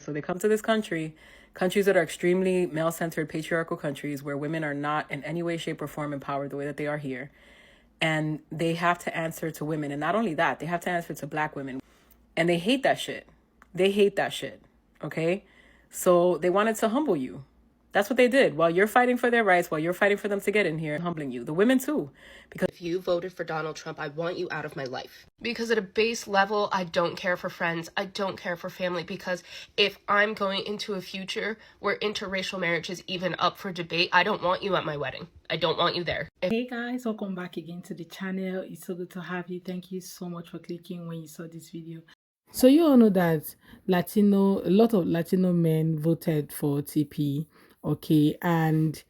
So they come to this country, countries that are extremely male-centered, patriarchal countries where women are not in any way, shape, or form empowered the way that they are here. And they have to answer to women. And not only that, they have to answer to black women. And they hate that shit. They hate that shit. Okay? So they wanted to humble you. That's what they did. While you're fighting for their rights, while you're fighting for them to get in here, humbling you. The women too. Because if you voted for Donald Trump, I want you out of my life. Because at a base level, I don't care for friends. I don't care for family. Because if I'm going into a future where interracial marriage is even up for debate, I don't want you at my wedding. I don't want you there. Hey guys, welcome back again to the channel. It's so good to have you. Thank you so much for clicking when you saw this video. So you all know that a lot of Latino men voted for TP, okay, and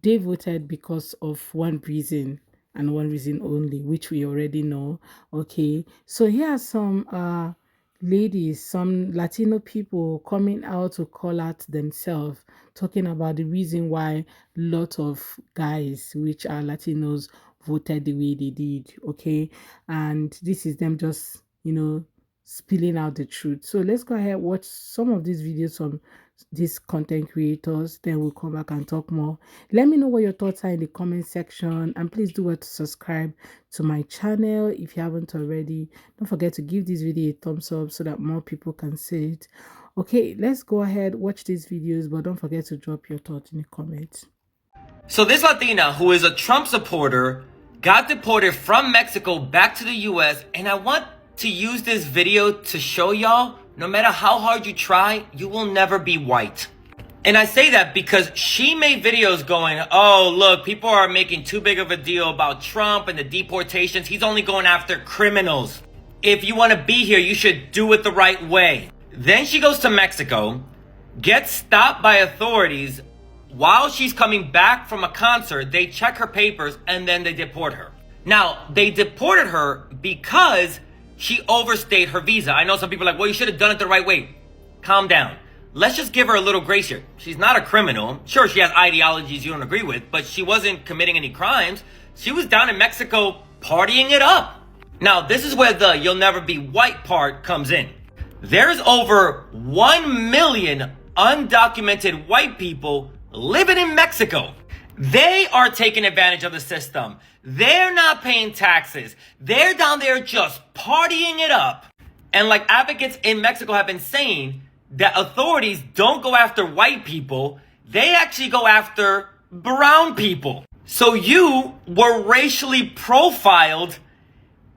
they voted because of one reason and one reason only, which we already know, okay. So here are some ladies, some Latino people coming out to call out themselves, talking about the reason why a lot of guys which are Latinos voted the way they did, okay. And this is them just spilling out the truth. So let's go ahead, watch some of these videos from these content creators, then we'll come back and talk more. Let me know what your thoughts are in the comment section, and please do what to subscribe to my channel if you haven't already. Don't forget to give this video a thumbs up so that more people can see it. Okay, let's go ahead, watch these videos, but don't forget to drop your thoughts in the comments. So this Latina, who is a Trump supporter, got deported from Mexico back to the US, and I want to use this video to show y'all, no matter how hard you try, you will never be white. And I say that because she made videos going, oh, look, people are making too big of a deal about Trump and the deportations. He's only going after criminals. If you want to be here, you should do it the right way. Then she goes to Mexico, gets stopped by authorities. While she's coming back from a concert, they check her papers and then they deport her. Now, they deported her because she overstayed her visa. I know some people are like, well, you should have done it the right way. Calm down. Let's just give her a little grace here. She's not a criminal. Sure, she has ideologies you don't agree with, but she wasn't committing any crimes. She was down in Mexico partying it up. Now, this is where the you'll never be white part comes in. There's over 1 million undocumented white people living in Mexico. They are taking advantage of the system. They're not paying taxes. They're down there just partying it up. And like advocates in Mexico have been saying, that authorities don't go after white people. They actually go after brown people. So you were racially profiled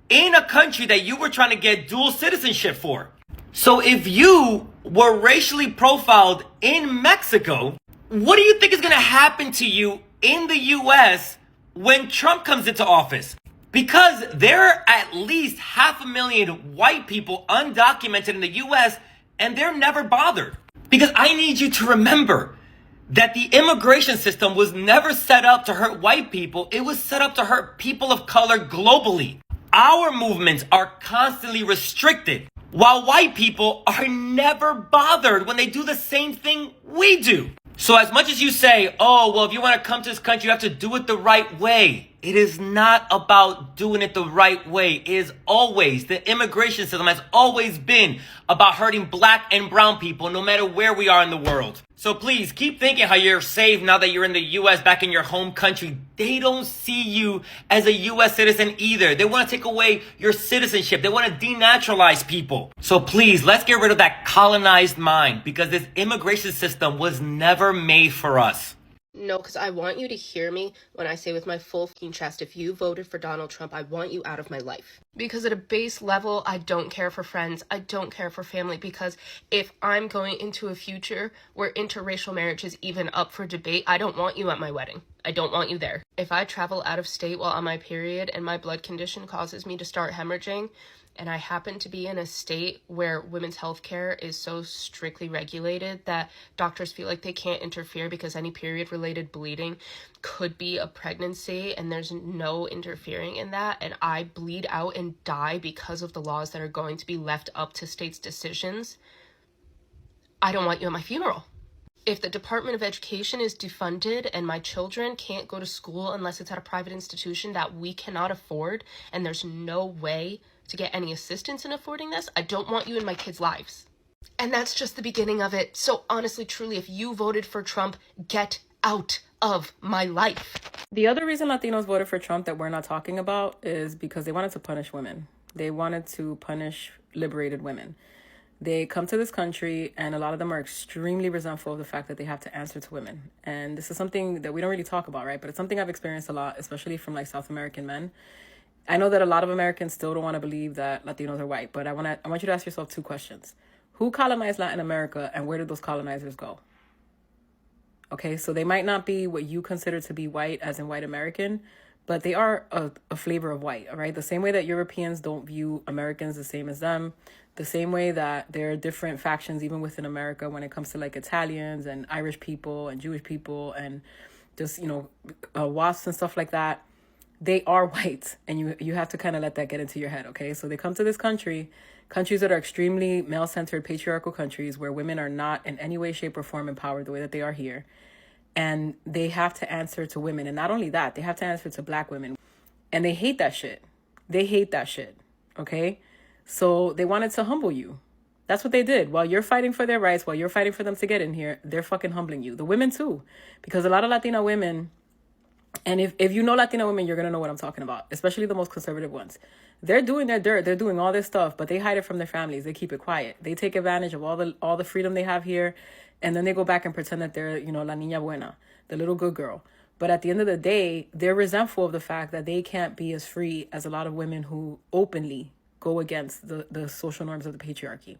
in a country that you were trying to get dual citizenship for. So if you were racially profiled in Mexico, what do you think is going to happen to you in the US when Trump comes into office? Because there are at least 500,000 white people undocumented in the US, and they're never bothered. Because I need you to remember that the immigration system was never set up to hurt white people. It was set up to hurt people of color globally. Our movements are constantly restricted, while white people are never bothered when they do the same thing we do. So as much as you say, oh, well, if you want to come to this country, you have to do it the right way. It is not about doing it the right way. It is always, the immigration system has always been about hurting black and brown people, no matter where we are in the world. So please keep thinking how you're safe now that you're in the US, back in your home country. They don't see you as a US citizen either. They want to take away your citizenship. They want to denaturalize people. So please, let's get rid of that colonized mind, because this immigration system was never made for us. No, because I want you to hear me when I say with my full fucking chest, if you voted for Donald Trump, I want you out of my life. Because at a base level, I don't care for friends. I don't care for family. Because if I'm going into a future where interracial marriage is even up for debate, I don't want you at my wedding. I don't want you there. If I travel out of state while on my period and my blood condition causes me to start hemorrhaging, and I happen to be in a state where women's health care is so strictly regulated that doctors feel like they can't interfere because any period-related bleeding could be a pregnancy, and there's no interfering in that, and I bleed out and die because of the laws that are going to be left up to states' decisions, I don't want you at my funeral. If the Department of Education is defunded and my children can't go to school unless it's at a private institution that we cannot afford, and there's no way to get any assistance in affording this, I don't want you in my kids' lives. And that's just the beginning of it. So honestly, truly, if you voted for Trump, get out of my life. The other reason Latinos voted for Trump that we're not talking about is because they wanted to punish women. They wanted to punish liberated women. They come to this country and a lot of them are extremely resentful of the fact that they have to answer to women. And this is something that we don't really talk about, right? But it's something I've experienced a lot, especially from like South American men. I know that a lot of Americans still don't want to believe that Latinos are white, but I want you to ask yourself two questions. Who colonized Latin America and where did those colonizers go? Okay, so they might not be what you consider to be white, as in white American, but they are a flavor of white, all right? The same way that Europeans don't view Americans the same as them, the same way that there are different factions even within America when it comes to like Italians and Irish people and Jewish people and just, WASPs and stuff like that. They are white, and you have to kind of let that get into your head, okay? So they come to this countries that are extremely male-centered, patriarchal countries where women are not in any way, shape, or form empowered the way that they are here. And they have to answer to women. And not only that, they have to answer to black women. And they hate that shit. They hate that shit, okay? So they wanted to humble you. That's what they did. While you're fighting for their rights, while you're fighting for them to get in here, they're fucking humbling you. The women too. Because a lot of Latina women, and if you know Latina women, you're going to know what I'm talking about, especially the most conservative ones. They're doing their dirt. They're doing all this stuff, but they hide it from their families. They keep it quiet. They take advantage of all the freedom they have here, and then they go back and pretend that they're, la niña buena, the little good girl. But at the end of the day, they're resentful of the fact that they can't be as free as a lot of women who openly go against the social norms of the patriarchy.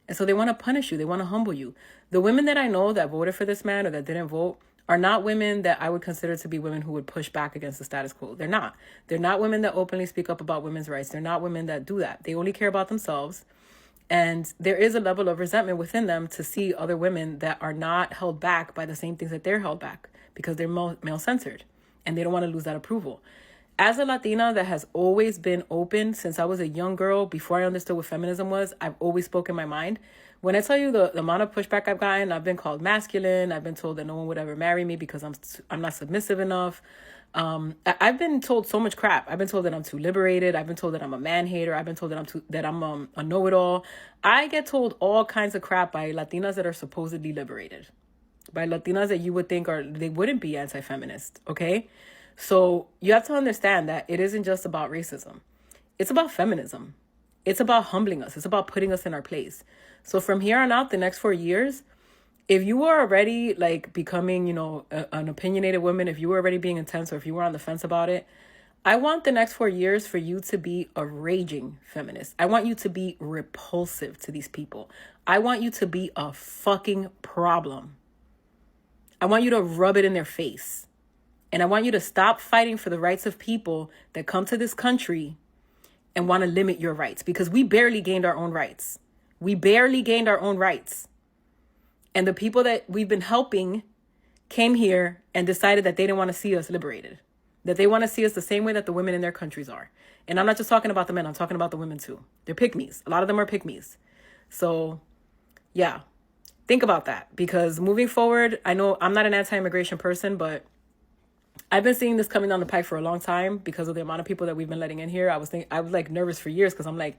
And so they want to punish you. They want to humble you. The women that I know that voted for this man or that didn't vote are not women that I would consider to be women who would push back against the status quo. They're not. They're not women that openly speak up about women's rights. They're not women that do that. They only care about themselves. And there is a level of resentment within them to see other women that are not held back by the same things that they're held back because they're male-centered and they don't want to lose that approval. As a Latina that has always been open since I was a young girl, before I understood what feminism was, I've always spoken my mind. When I tell you the amount of pushback I've gotten, I've been called masculine. I've been told that no one would ever marry me because I'm not submissive enough. I've been told so much crap. I've been told that I'm too liberated. I've been told that I'm a man hater. I've been told that I'm a know-it-all. I get told all kinds of crap by Latinas that are supposedly liberated, by Latinas that you would think they wouldn't be anti-feminist. Okay, so you have to understand that it isn't just about racism. It's about feminism. It's about humbling us. It's about putting us in our place. So from here on out, the next 4 years, if you were already like becoming, an opinionated woman, if you were already being intense or if you were on the fence about it, I want the next 4 years for you to be a raging feminist. I want you to be repulsive to these people. I want you to be a fucking problem. I want you to rub it in their face. And I want you to stop fighting for the rights of people that come to this country and want to limit your rights, because we barely gained our own rights. We barely gained our own rights. And the people that we've been helping came here and decided that they didn't want to see us liberated, that they want to see us the same way that the women in their countries are. And I'm not just talking about the men, I'm talking about the women too. They're pick-me's. A lot of them are pick-me's. So yeah, think about that, because moving forward, I know I'm not an anti-immigration person, but I've been seeing this coming down the pike for a long time because of the amount of people that we've been letting in here. I was like nervous for years because I'm like,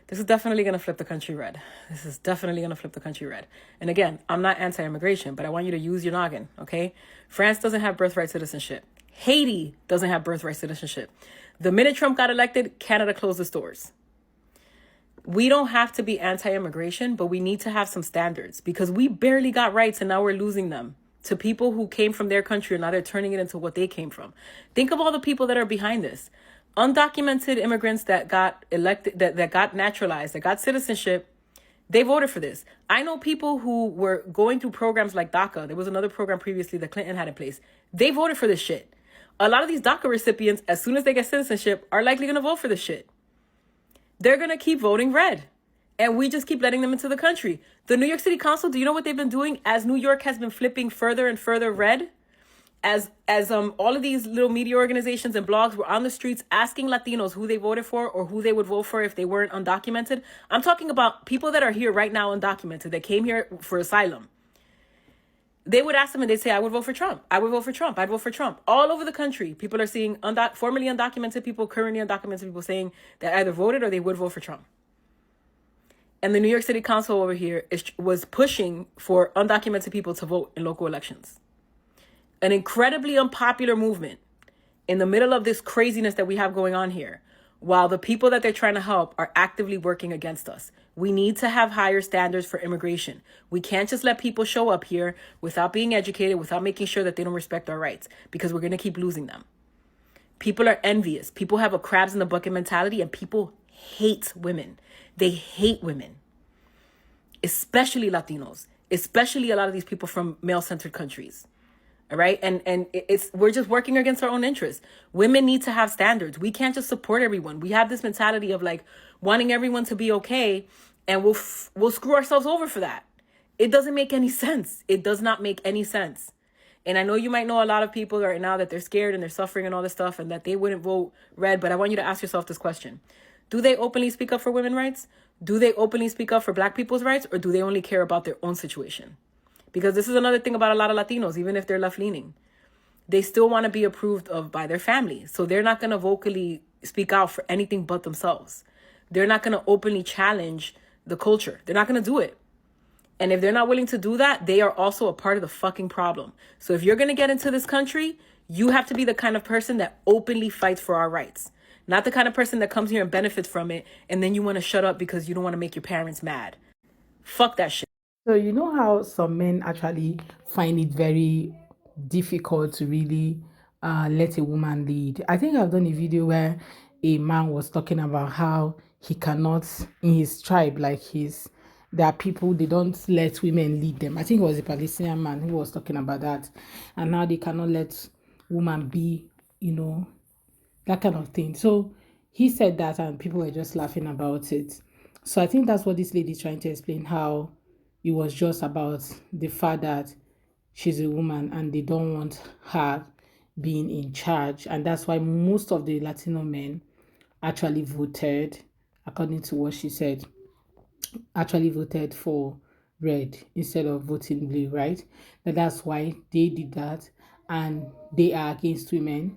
this is definitely going to flip the country red. This is definitely going to flip the country red. And again, I'm not anti-immigration, but I want you to use your noggin, okay? France doesn't have birthright citizenship. Haiti doesn't have birthright citizenship. The minute Trump got elected, Canada closed its doors. We don't have to be anti-immigration, but we need to have some standards, because we barely got rights and now we're losing them to people who came from their country and now they're turning it into what they came from. Think of all the people that are behind this. Undocumented immigrants that got elected, that got naturalized, that got citizenship, they voted for this. I know people who were going through programs like DACA. There was another program previously that Clinton had in place. They voted for this shit. A lot of these DACA recipients, as soon as they get citizenship, are likely going to vote for this shit. They're going to keep voting red. And we just keep letting them into the country. The New York City Council, do you know what they've been doing as New York has been flipping further and further red? As all of these little media organizations and blogs were on the streets asking Latinos who they voted for or who they would vote for if they weren't undocumented. I'm talking about people that are here right now undocumented, that came here for asylum. They would ask them and they'd say, I would vote for Trump. I would vote for Trump. I'd vote for Trump. All over the country, people are seeing formerly undocumented people, currently undocumented people saying that either voted or they would vote for Trump. and the New York City Council over here was pushing for undocumented people to vote in local elections. An incredibly unpopular movement in the middle of this craziness that we have going on here, while the people that they're trying to help are actively working against us. We need to have higher standards for immigration. We can't just let people show up here without being educated, without making sure that they don't respect our rights, because we're going to keep losing them. People are envious. People have a crabs in the bucket mentality, and people hate women. They hate women, especially Latinos, especially a lot of these people from male-centered countries. All right. And we're just working against our own interests. Women need to have standards. We can't just support everyone. We have this mentality of like wanting everyone to be okay, and we'll screw ourselves over for that. It doesn't make any sense. It does not make any sense. And I know you might know a lot of people right now that they're scared and they're suffering and all this stuff and that they wouldn't vote red. But I want you to ask yourself this question. Do they openly speak up for women's rights? Do they openly speak up for Black people's rights? Or do they only care about their own situation? Because this is another thing about a lot of Latinos, even if they're left-leaning. They still want to be approved of by their family. So they're not going to vocally speak out for anything but themselves. They're not going to openly challenge the culture. They're not going to do it. And if they're not willing to do that, they are also a part of the fucking problem. So if you're going to get into this country, you have to be the kind of person that openly fights for our rights. Not the kind of person that comes here and benefits from it, and then you want to shut up because you don't want to make your parents mad. Fuck that shit. So you know how some men actually find it very difficult to really let a woman lead. I think I've done a video where a man was talking about how he cannot, in his tribe, like there are people, they don't let women lead them. I think it was a Palestinian man who was talking about that. And now they cannot let women be, that kind of thing. So he said that and people were just laughing about it. So I think that's what this lady is trying to explain, how it was just about the fact that she's a woman and they don't want her being in charge. And that's why most of the Latino men actually voted, according to what she said, actually voted for red instead of voting blue, right? That's why they did that, and they are against women.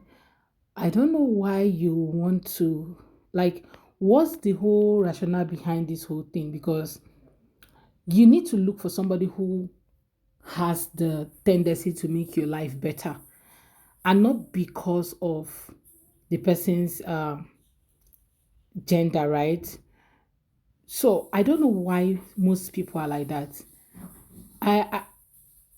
I don't know why you want to, like, what's the whole rationale behind this whole thing? Because you need to look for somebody who has the tendency to make your life better, and not because of the person's gender, right? So I don't know why most people are like that. I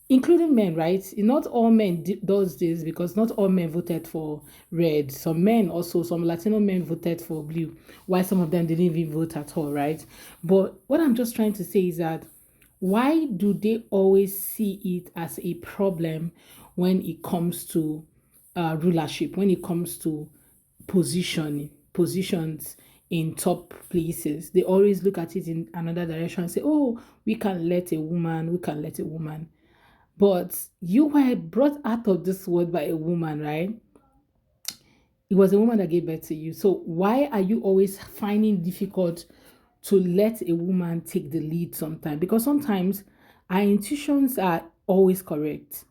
including men, right? Not all men does this, because not all men voted for red. Some men also, some Latino men voted for blue, while some of them didn't even vote at all, right? But what I'm just trying to say is that why do they always see it as a problem when it comes to rulership, when it comes to positions in top places? They always look at it in another direction and say, oh, we can let a woman. But you were brought out of this world by a woman, right? It was a woman that gave birth to you. So why are you always finding it difficult to let a woman take the lead sometimes? Because sometimes our intuitions are always correct.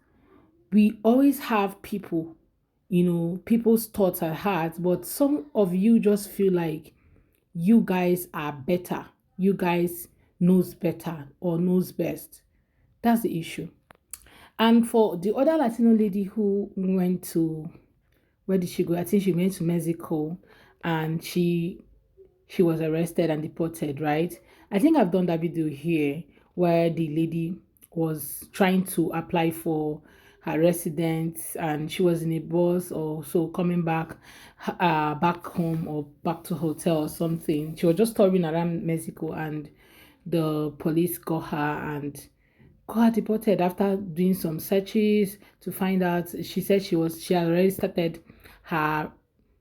We always have people, people's thoughts at heart, but some of you just feel like you guys are better. You guys knows better or knows best. That's the issue. And for the other Latino lady who went to, where did she go? I think she went to Mexico, and she was arrested and deported, right? I think I've done that video here where the lady was trying to apply for her residence, and she was in a bus or so coming back home or back to hotel or something. She was just touring around Mexico, and the police got her and got deported after doing some searches to find out. She said she had already started her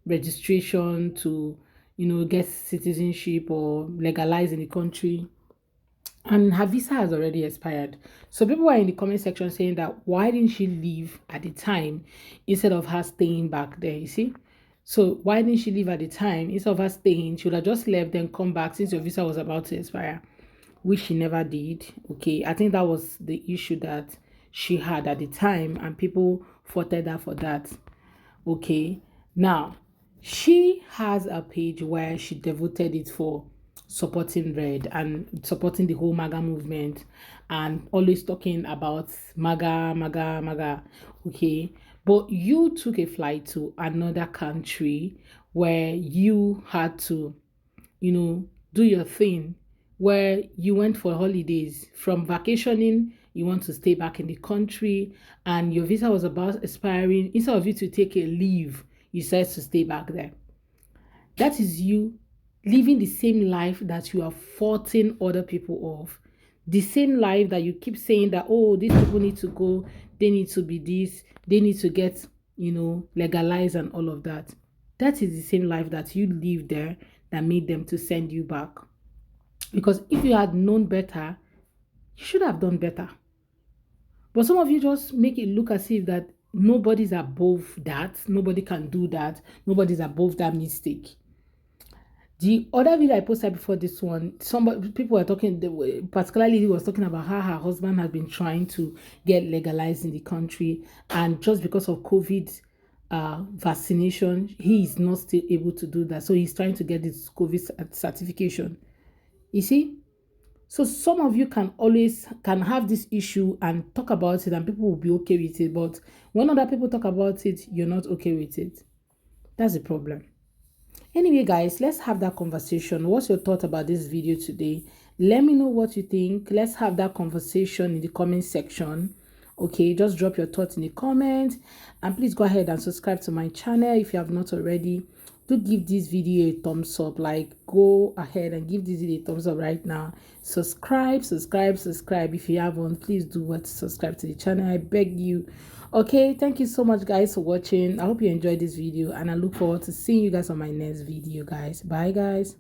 registration to get citizenship or legalize in the country, and her visa has already expired. So people were in the comment section saying that why didn't she leave at the time instead of her staying back there, you see? So why didn't she leave at the time instead of her staying? She would have just left, then come back since your visa was about to expire, which she never did. Okay, I think that was the issue that she had at the time, and people faulted her for that. Okay, now she has a page where she devoted it for supporting red and supporting the whole MAGA movement and always talking about MAGA, MAGA, MAGA. Okay. But you took a flight to another country where you had to, do your thing, where you went for holidays. From vacationing, you want to stay back in the country, and your visa was about expiring. Instead of you to take a leave, you said to stay back there. That is you living the same life that you are faulting other people of. The same life that you keep saying that, oh, these people need to go, they need to be this, they need to get, legalized and all of that. That is the same life that you live there that made them to send you back. Because if you had known better, you should have done better. But some of you just make it look as if that nobody's above that, nobody can do that, nobody's above that mistake. The other video I posted before this one, people were talking, particularly he was talking about how her husband has been trying to get legalized in the country, and just because of COVID vaccination, he is not still able to do that. So he's trying to get this COVID certification. You see? So some of you can have this issue and talk about it, and people will be okay with it. But when other people talk about it, you're not okay with it. That's the problem. Anyway, guys, let's have that conversation. What's your thought about this video today? Let me know what you think. Let's have that conversation in the comment section. Okay, just drop your thoughts in the comments, and please go ahead and subscribe to my channel if you have not already. Do give this video a thumbs up. Like, go ahead and give this video a thumbs up right now. Subscribe if you haven't. Please do what, subscribe to the channel, I beg you. Okay, thank you so much, guys, for watching. I hope you enjoyed this video, and I look forward to seeing you guys on my next video, guys. Bye, guys.